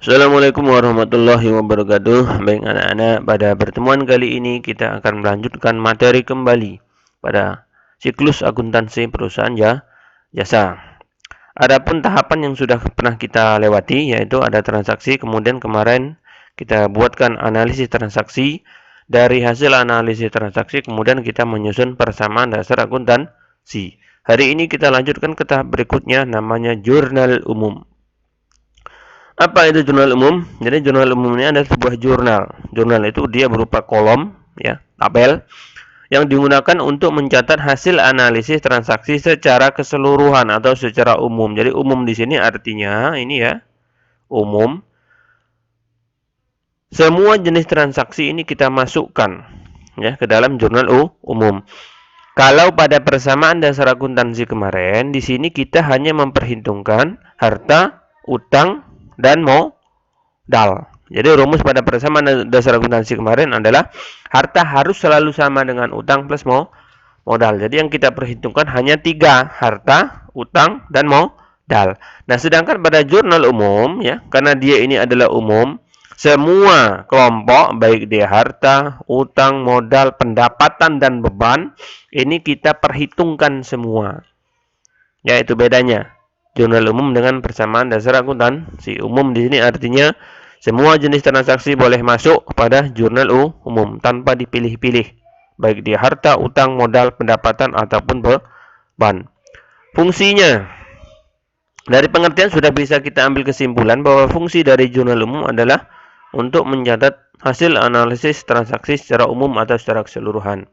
Assalamualaikum warahmatullahi wabarakatuh. Baik anak-anak, pada pertemuan kali ini kita akan melanjutkan materi kembali pada siklus akuntansi perusahaan jasa. Adapun tahapan yang sudah pernah kita lewati yaitu ada transaksi, kemudian kemarin kita buatkan analisis transaksi. Dari hasil analisis transaksi kemudian kita menyusun persamaan dasar akuntansi. Hari ini kita lanjutkan ke tahap berikutnya, namanya jurnal umum. Apa itu jurnal umum? Jadi jurnal umum ini adalah sebuah jurnal. Jurnal itu dia berupa kolom, ya, tabel yang digunakan untuk mencatat hasil analisis transaksi secara keseluruhan atau secara umum. Jadi umum di sini artinya ini ya, umum. Semua jenis transaksi ini kita masukkan ya ke dalam jurnal umum. Kalau pada persamaan dasar akuntansi kemarin, di sini kita hanya memperhitungkan harta, utang, dan modal. Jadi rumus pada persamaan dasar akuntansi kemarin adalah harta harus selalu sama dengan utang plus modal. Jadi yang kita perhitungkan hanya 3, harta, utang, dan modal. Nah, sedangkan pada jurnal umum ya, karena dia ini adalah umum, semua kelompok baik dia harta, utang, modal, pendapatan, dan beban ini kita perhitungkan semua. Ya, itu bedanya jurnal umum dengan persamaan dasar akuntansi. Umum di sini artinya semua jenis transaksi boleh masuk pada jurnal umum tanpa dipilih-pilih, baik di harta, utang, modal, pendapatan ataupun beban. Fungsinya, dari pengertian sudah bisa kita ambil kesimpulan bahwa fungsi dari jurnal umum adalah untuk mencatat hasil analisis transaksi secara umum atau secara keseluruhan.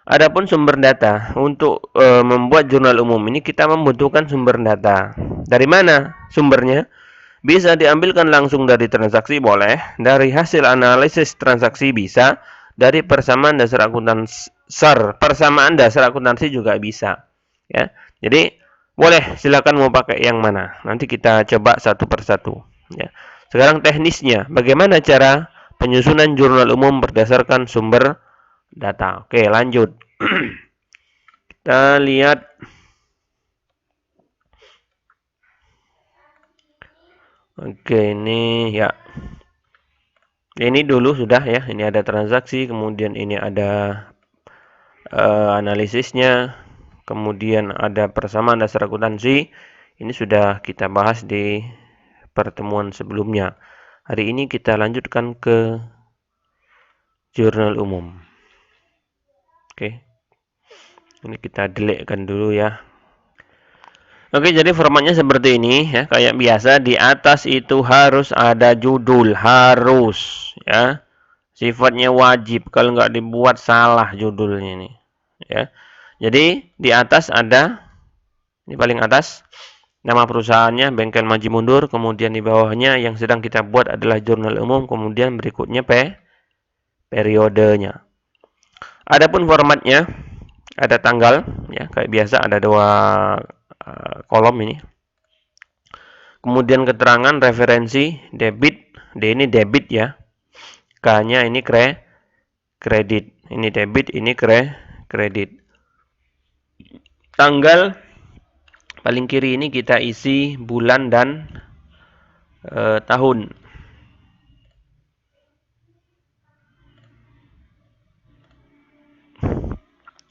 Adapun sumber data, untuk membuat jurnal umum ini kita membutuhkan sumber data. Dari mana sumbernya? Bisa diambilkan langsung dari transaksi boleh, dari hasil analisis transaksi bisa, dari persamaan dasar akuntansi juga bisa. Ya, jadi boleh, silakan mau pakai yang mana. Nanti kita coba satu persatu. Ya. Sekarang teknisnya, bagaimana cara penyusunan jurnal umum berdasarkan sumber data. Oke, lanjut. Kita lihat. Oke, ini ya. Ini dulu sudah ya. Ini ada transaksi, kemudian ini ada analisisnya, kemudian ada persamaan dasar akuntansi. Ini sudah kita bahas di pertemuan sebelumnya. Hari ini kita lanjutkan ke jurnal umum. Oke. Ini kita deletkan dulu ya. Oke, jadi formatnya seperti ini ya, kayak biasa. Di atas itu harus ada judul, harus ya. Sifatnya wajib, kalau nggak dibuat salah judulnya ini ya. Jadi di atas ada, ini paling atas, nama perusahaannya Bengkel Maju Mundur, kemudian di bawahnya yang sedang kita buat adalah jurnal umum, kemudian berikutnya periodenya. Adapun formatnya ada tanggal ya, kayak biasa ada 2 kolom ini. Kemudian keterangan referensi debit, D ini debit ya. K-nya ini kredit. Ini debit, ini kredit. Tanggal paling kiri ini kita isi bulan dan tahun.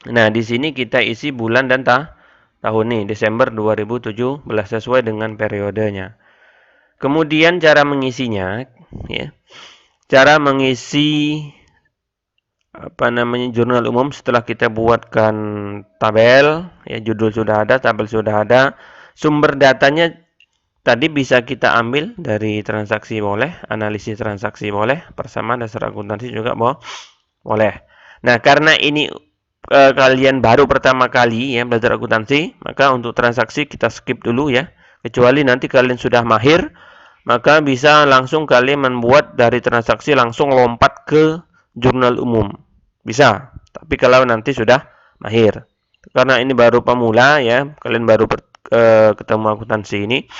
Nah, di sini kita isi bulan dan tahun nih, Desember 2017 sesuai dengan periodenya. Kemudian cara mengisinya ya. Cara mengisi jurnal umum setelah kita buatkan tabel ya, judul sudah ada, tabel sudah ada, sumber datanya tadi bisa kita ambil dari transaksi boleh, analisis transaksi boleh, persamaan dasar akuntansi juga boleh. Nah, karena ini kalian baru pertama kali ya belajar akuntansi, maka untuk transaksi kita skip dulu ya. Kecuali nanti kalian sudah mahir, maka bisa langsung kalian membuat dari transaksi langsung lompat ke jurnal umum. Bisa, tapi kalau nanti sudah mahir. Karena ini baru pemula ya, kalian baru ketemu akuntansi ini,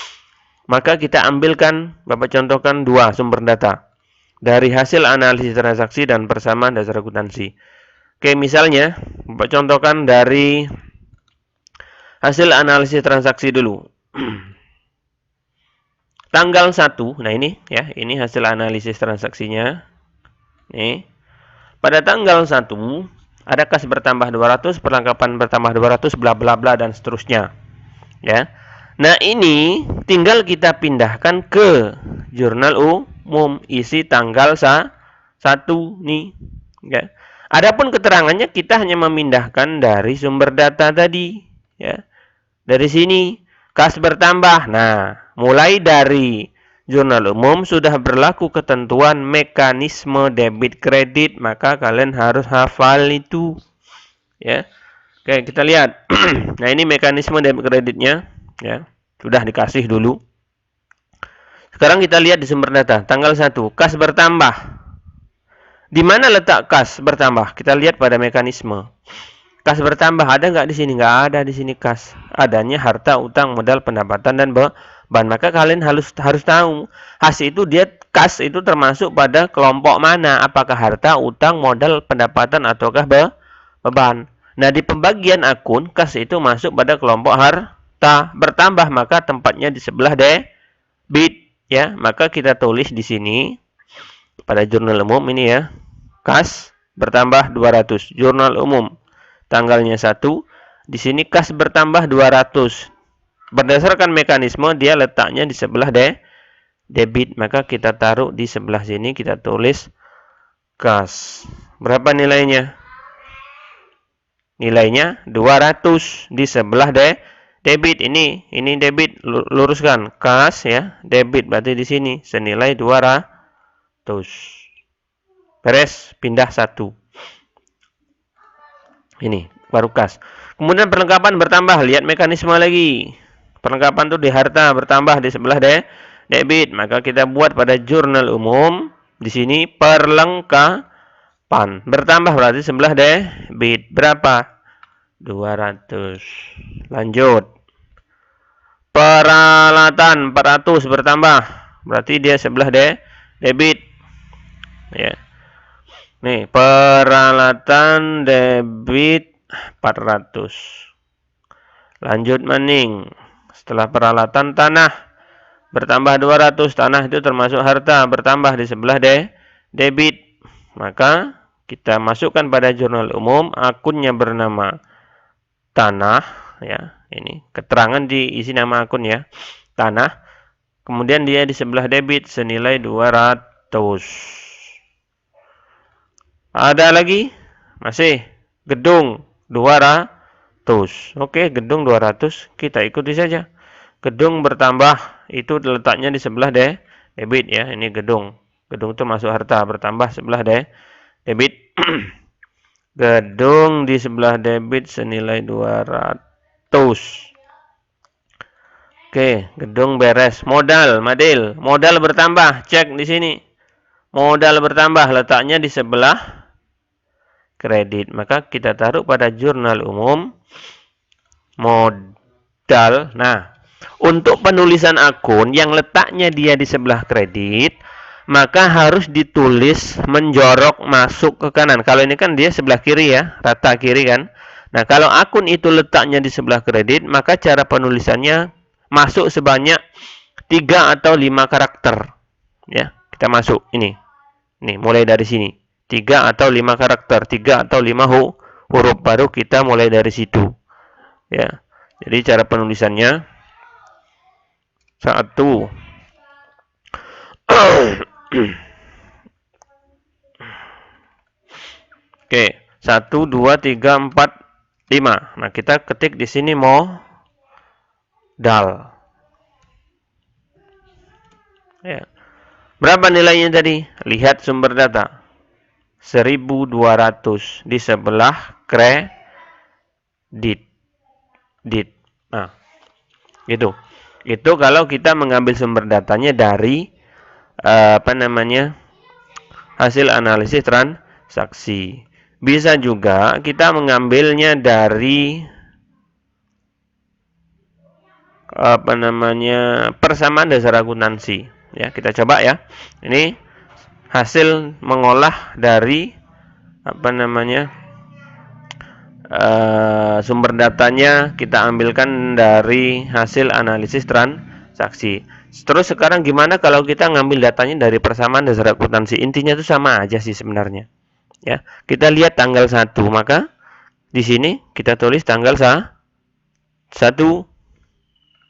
maka kita ambilkan, Bapak contohkan 2 sumber data. Dari hasil analisis transaksi dan persamaan dasar akuntansi. Oke, misalnya, Bapak contohkan dari hasil analisis transaksi dulu. tanggal 1. Nah ini ya, ini hasil analisis transaksinya. Nih. Pada tanggal 1 ada kas bertambah 200, perlengkapan bertambah 200, bla bla bla dan seterusnya. Ya. Nah, ini tinggal kita pindahkan ke jurnal umum isi tanggal 1 nih, ya. Adapun keterangannya kita hanya memindahkan dari sumber data tadi, ya. Dari sini kas bertambah. Nah, mulai dari jurnal umum sudah berlaku ketentuan mekanisme debit kredit, maka kalian harus hafal itu, ya. Oke, kita lihat. Nah, ini mekanisme debit kreditnya, ya. Sudah dikasih dulu. Sekarang kita lihat di sumber data, tanggal 1, kas bertambah. Di mana letak kas bertambah? Kita lihat pada mekanisme. Kas bertambah ada nggak di sini? Nggak ada di sini kas. Adanya harta, utang, modal, pendapatan dan beban. Maka kalian harus tahu hasil itu dia kas itu termasuk pada kelompok mana? Apakah harta, utang, modal, pendapatan ataukah beban? Nah, di pembagian akun kas itu masuk pada kelompok harta bertambah, maka tempatnya di sebelah debit, ya. Maka kita tulis di sini pada jurnal umum ini ya. Kas bertambah 200, jurnal umum. Tanggalnya 1, di sini kas bertambah 200. Berdasarkan mekanisme dia letaknya di sebelah debit, maka kita taruh di sebelah sini, kita tulis kas. Berapa nilainya? Nilainya 200 di sebelah debit. Ini debit, luruskan kas ya, debit berarti di sini senilai 200. Beres, pindah 1. Ini baru kas. Kemudian perlengkapan bertambah, lihat mekanisme lagi. Perlengkapan itu di harta bertambah di sebelah debit, maka kita buat pada jurnal umum di sini perlengkapan bertambah berarti sebelah debit. Berapa? 200. Lanjut. Peralatan 400 bertambah berarti dia sebelah debit. Ya. Nih, peralatan debit 400. Lanjut maning. Setelah peralatan tanah bertambah 200, tanah itu termasuk harta, bertambah di sebelah debit. Maka kita masukkan pada jurnal umum, akunnya bernama tanah, ya. Ini keterangan diisi nama akun ya. Tanah. Kemudian dia di sebelah debit senilai 200. Ada lagi? Masih. Gedung 200. Oke, gedung 200. Kita ikuti saja. Gedung bertambah itu letaknya di sebelah debit ya. Ini gedung. Gedung itu masuk harta, bertambah sebelah debit. Gedung di sebelah debit senilai 200. Oke, gedung beres. Modal, Madil. Modal bertambah. Cek di sini. Modal bertambah letaknya di sebelah kredit, maka kita taruh pada jurnal umum modal. Nah, untuk penulisan akun yang letaknya dia di sebelah kredit, maka harus ditulis menjorok masuk ke kanan. Kalau ini kan dia sebelah kiri ya, rata kiri kan. Nah, kalau akun itu letaknya di sebelah kredit, maka cara penulisannya masuk sebanyak 3 atau 5 karakter. Ya, kita masuk ini. Nih, mulai dari sini. 3 atau 5 karakter, 3 atau 5 huruf, baru kita mulai dari situ. Ya. Jadi cara penulisannya 1. Oke, 1 2 3 4 5. Nah, kita ketik di sini modal. Ya. Berapa nilainya tadi? Lihat sumber data. 1.200 di sebelah kredit. Nah, gitu. Itu kalau kita mengambil sumber datanya dari hasil analisis transaksi. Bisa juga kita mengambilnya dari persamaan dasar akuntansi. Ya, kita coba ya. Ini hasil mengolah dari sumber datanya kita ambilkan dari hasil analisis transaksi. Terus sekarang gimana kalau kita ngambil datanya dari persamaan dasar akuntansi? Intinya itu sama aja sih sebenarnya. Ya, kita lihat tanggal 1, maka di sini kita tulis tanggal 1,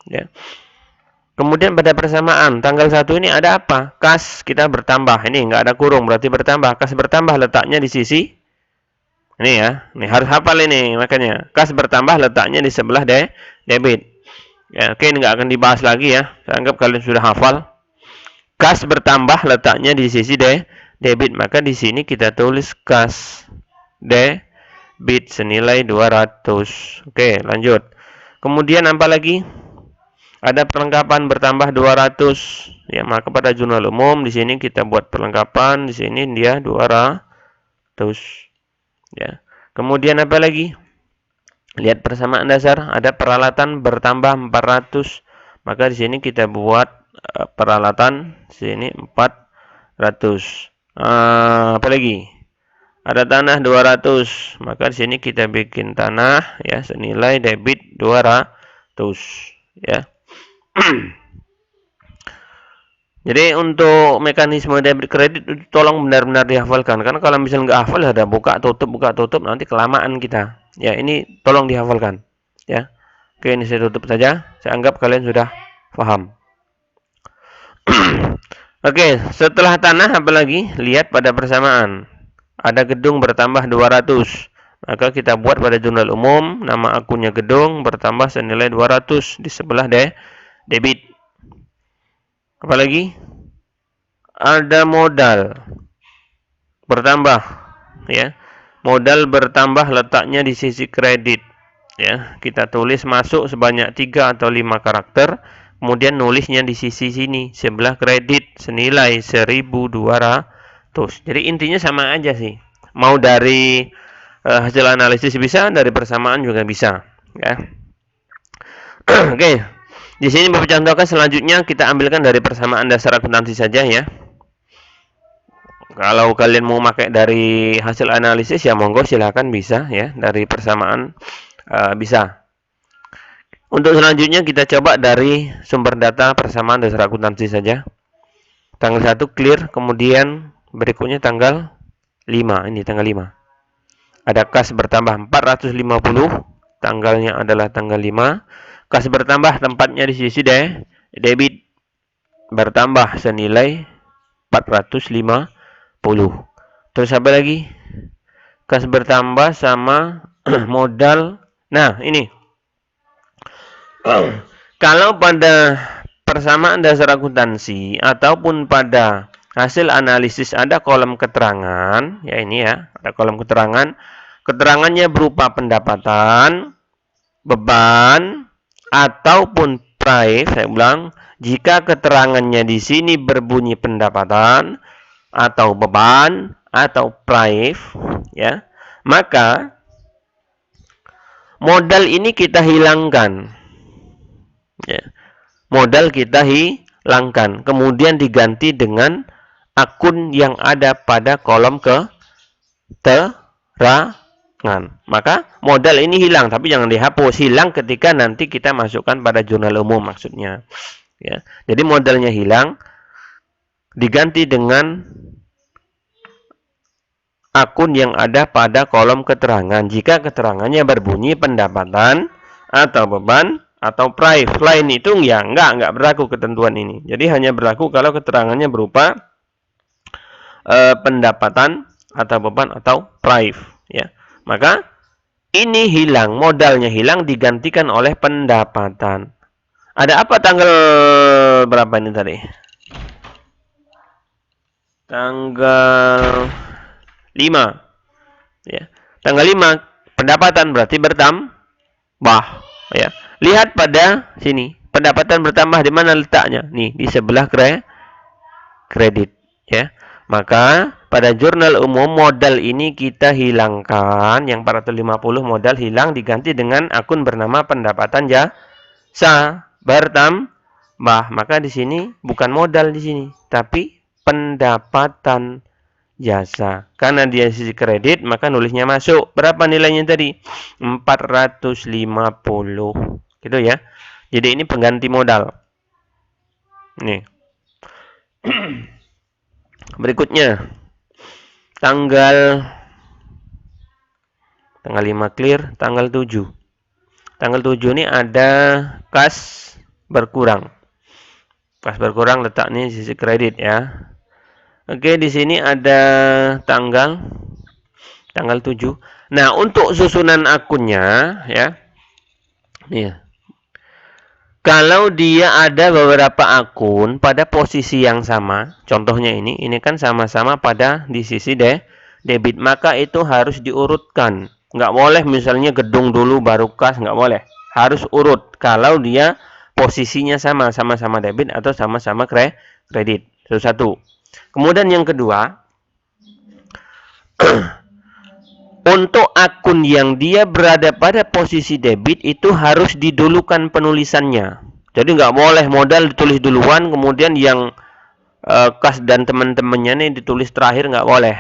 ya. Kemudian pada persamaan tanggal 1 ini ada apa? Kas kita bertambah. Ini nggak ada kurung, berarti bertambah. Kas bertambah letaknya di sisi ini ya. Ini harus hafal ini makanya. Kas bertambah letaknya di sebelah debit. Ya, oke, ini nggak akan dibahas lagi ya. Saya anggap kalian sudah hafal. Kas bertambah letaknya di sisi debit. Maka di sini kita tulis kas debit senilai 200. Oke, lanjut. Kemudian apa lagi? Ada perlengkapan bertambah 200. Ya, maka pada jurnal umum di sini kita buat perlengkapan. Di sini dia 200. Ya. Kemudian apa lagi? Lihat persamaan dasar, ada peralatan bertambah 400. Maka di sini kita buat peralatan sini 400. Apa lagi? Ada tanah 200. Maka di sini kita bikin tanah ya senilai debit 200 ya. Jadi untuk mekanisme debit kredit itu tolong benar-benar dihafalkan, karena kalau misalnya nggak hafal ada buka tutup nanti kelamaan kita. Ya, ini tolong dihafalkan ya. Oke, ini saya tutup saja. Saya anggap kalian sudah paham. Oke, setelah tanah apa lagi? Lihat pada persamaan. Ada gedung bertambah 200. Maka kita buat pada jurnal umum nama akunnya gedung bertambah senilai 200 di sebelah debit. Apalagi ada modal bertambah ya. Modal bertambah letaknya di sisi kredit ya. Kita tulis masuk sebanyak 3 atau 5 karakter, kemudian nulisnya di sisi sini sebelah kredit senilai 1.200. Jadi intinya sama aja sih. Mau dari hasil analisis bisa, dari persamaan juga bisa ya. Oke. Di sini Bapak contohkan, selanjutnya kita ambilkan dari persamaan dasar akuntansi saja ya. Kalau kalian mau pakai dari hasil analisis ya monggo silakan bisa ya, dari persamaan bisa. Untuk selanjutnya kita coba dari sumber data persamaan dasar akuntansi saja. Tanggal 1 clear, kemudian berikutnya tanggal 5, ini tanggal 5. Ada kas bertambah 450, tanggalnya adalah tanggal 5. Kas bertambah tempatnya di sisi debit bertambah senilai 450. Terus apa lagi? Kas bertambah sama modal. Nah, ini. Kalau pada persamaan dasar akuntansi ataupun pada hasil analisis ada kolom keterangan, ya ini ya, ada kolom keterangan. Keterangannya berupa pendapatan, beban, ataupun price. Saya ulang, jika keterangannya di sini berbunyi pendapatan atau beban atau price ya, maka modal ini kita hilangkan ya. Modal kita hilangkan, kemudian diganti dengan akun yang ada pada kolom keterangan. Maka modal ini hilang, tapi jangan dihapus. Hilang ketika nanti kita masukkan pada jurnal umum maksudnya. Ya. Jadi modalnya hilang, diganti dengan akun yang ada pada kolom keterangan. Jika keterangannya berbunyi pendapatan atau beban atau price. Lain itu ya enggak berlaku ketentuan ini. Jadi hanya berlaku kalau keterangannya berupa pendapatan atau beban atau price. Ya. Maka ini hilang, modalnya hilang, digantikan oleh pendapatan. Ada apa tanggal berapa ini tadi? Tanggal 5. Ya. Tanggal 5 pendapatan berarti bertambah, ya. Lihat pada sini, pendapatan bertambah di mana letaknya? Nih, di sebelah kredit, ya. Maka pada jurnal umum modal ini kita hilangkan, yang 450 modal hilang, diganti dengan akun bernama pendapatan jasa bertambah. Maka di sini bukan modal di sini, tapi pendapatan jasa. Karena dia sisi kredit, maka nulisnya masuk. Berapa nilainya tadi? 450. Gitu ya. Jadi ini pengganti modal. Nih. Berikutnya tanggal 5 clear, tanggal 7. Tanggal 7 ini ada kas berkurang. Kas berkurang letaknya di sisi kredit ya. Oke, di sini ada tanggal 7. Nah, untuk susunan akunnya ya. Nih. Kalau dia ada beberapa akun pada posisi yang sama, contohnya ini kan sama-sama pada di sisi debit, maka itu harus diurutkan. Nggak boleh misalnya gedung dulu baru kas, nggak boleh. Harus urut kalau dia posisinya sama-sama debit atau sama-sama kredit. Itu satu. Kemudian yang kedua, untuk akun yang dia berada pada posisi debit itu harus didulukan penulisannya. Jadi nggak boleh modal ditulis duluan, kemudian yang kas dan teman-temannya nih ditulis terakhir, nggak boleh.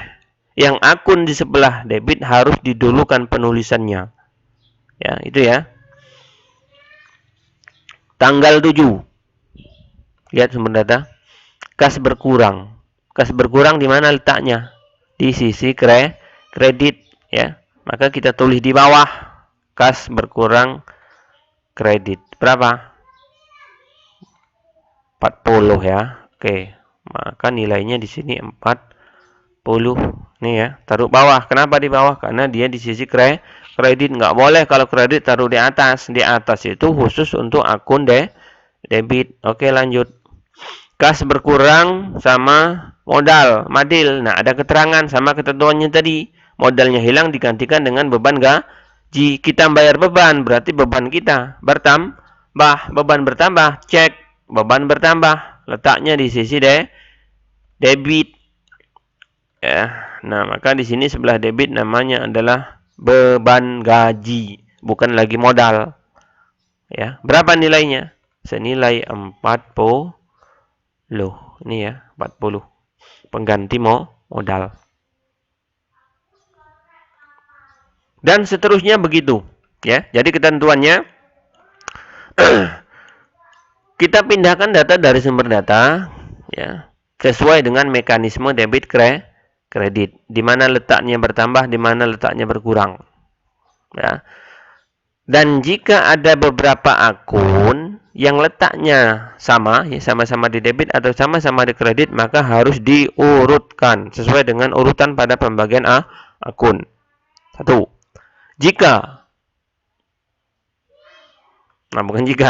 Yang akun di sebelah debit harus didulukan penulisannya. Ya, itu ya. Tanggal 7. Lihat sumber data. Kas berkurang. Kas berkurang di mana letaknya? Di sisi kredit. Ya, maka kita tulis di bawah kas berkurang kredit berapa? 40 ya. Oke, maka nilainya di sini 40 nih ya. Taruh bawah. Kenapa di bawah? Karena dia di sisi kredit. Nggak boleh kalau kredit taruh di atas. Di atas itu khusus untuk akun debit. Oke, lanjut. Kas berkurang sama modal madil. Nah, ada keterangan sama ketentuannya tadi. Modalnya hilang digantikan dengan beban gaji. Kita bayar beban, berarti beban kita bertambah. Beban bertambah, cek. Beban bertambah. Letaknya di sisi debit. Ya. Nah, maka di sini sebelah debit namanya adalah beban gaji, bukan lagi modal. Ya. Berapa nilainya? Senilai 40. Ini ya, 40. Pengganti modal. Dan seterusnya begitu, ya. Jadi ketentuannya kita pindahkan data dari sumber data, ya, sesuai dengan mekanisme debit kredit. Di mana letaknya bertambah, di mana letaknya berkurang, ya. Dan jika ada beberapa akun yang letaknya sama, ya, sama-sama di debit atau sama-sama di kredit, maka harus diurutkan sesuai dengan urutan pada pembagian akun. 1.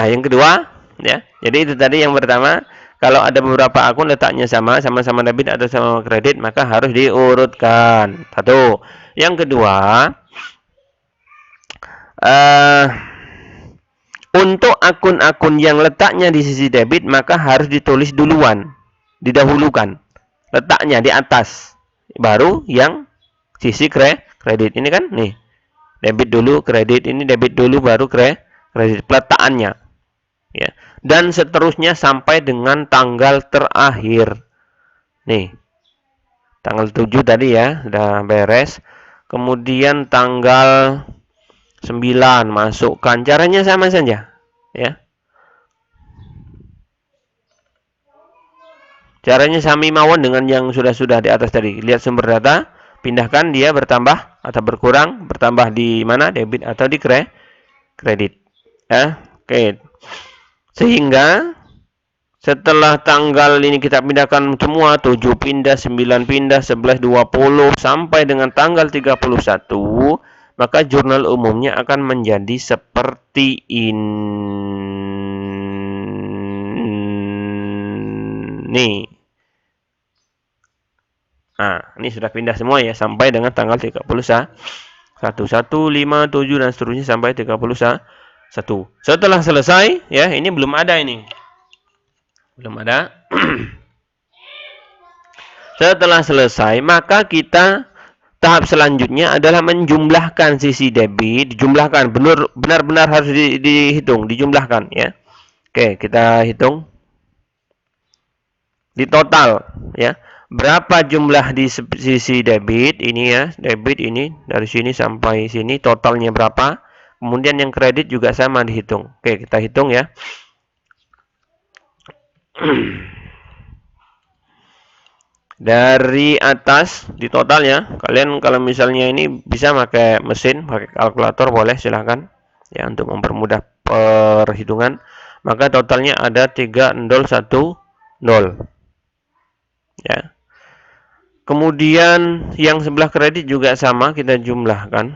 Yang kedua, ya. Jadi itu tadi yang pertama, kalau ada beberapa akun letaknya sama-sama debit atau sama kredit, maka harus diurutkan. 1. Yang kedua, untuk akun-akun yang letaknya di sisi debit, maka harus ditulis duluan, didahulukan. Letaknya di atas, baru yang sisi kredit. Ini kan nih, debit dulu, kredit. Ini debit dulu, baru kredit. Peletakannya, ya. Dan seterusnya sampai dengan tanggal terakhir. Nih, tanggal 7 tadi ya, sudah beres. Kemudian tanggal 9 masukkan. Caranya sama saja, ya. Caranya sami mawon dengan yang sudah di atas tadi. Lihat sumber data, pindahkan dia bertambah atau berkurang, bertambah di mana? Debit atau di kredit. Ya, oke. Sehingga setelah tanggal ini kita pindahkan semua, 7 pindah, 9 pindah, 11, 20 sampai dengan tanggal 31, maka jurnal umumnya akan menjadi seperti ini. Nah, ini sudah pindah semua ya sampai dengan tanggal 31. 1, 5, 7 dan seterusnya sampai 31. Setelah selesai, ya, ini belum ada ini. Belum ada. Setelah selesai, maka kita tahap selanjutnya adalah menjumlahkan sisi debit, dijumlahkan, benar-benar harus dihitung, dijumlahkan, ya. Oke, kita hitung di total, ya. Berapa jumlah di sisi debit ini ya, debit ini dari sini sampai sini totalnya berapa? Kemudian yang kredit juga sama dihitung. Oke, kita hitung ya. Dari atas di totalnya, kalian kalau misalnya ini bisa pakai mesin, pakai kalkulator boleh, silahkan ya untuk mempermudah perhitungan. Maka totalnya ada 3010 ya. Kemudian yang sebelah kredit juga sama, kita jumlahkan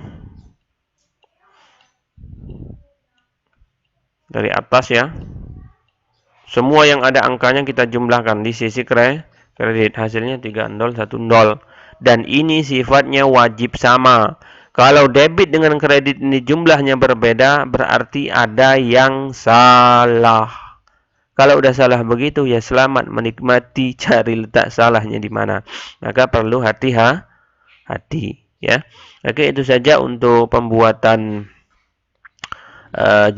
dari atas ya. Semua yang ada angkanya kita jumlahkan di sisi kredit, hasilnya 3010. Dan ini sifatnya wajib sama. Kalau debit dengan kredit ini jumlahnya berbeda, berarti ada yang salah. Kalau udah salah begitu ya selamat menikmati, cari letak salahnya di mana. Maka perlu hati-hati ya. Oke, itu saja untuk pembuatan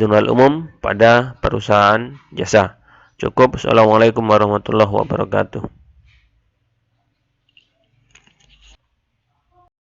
jurnal umum pada perusahaan jasa. Cukup. Assalamualaikum warahmatullahi wabarakatuh.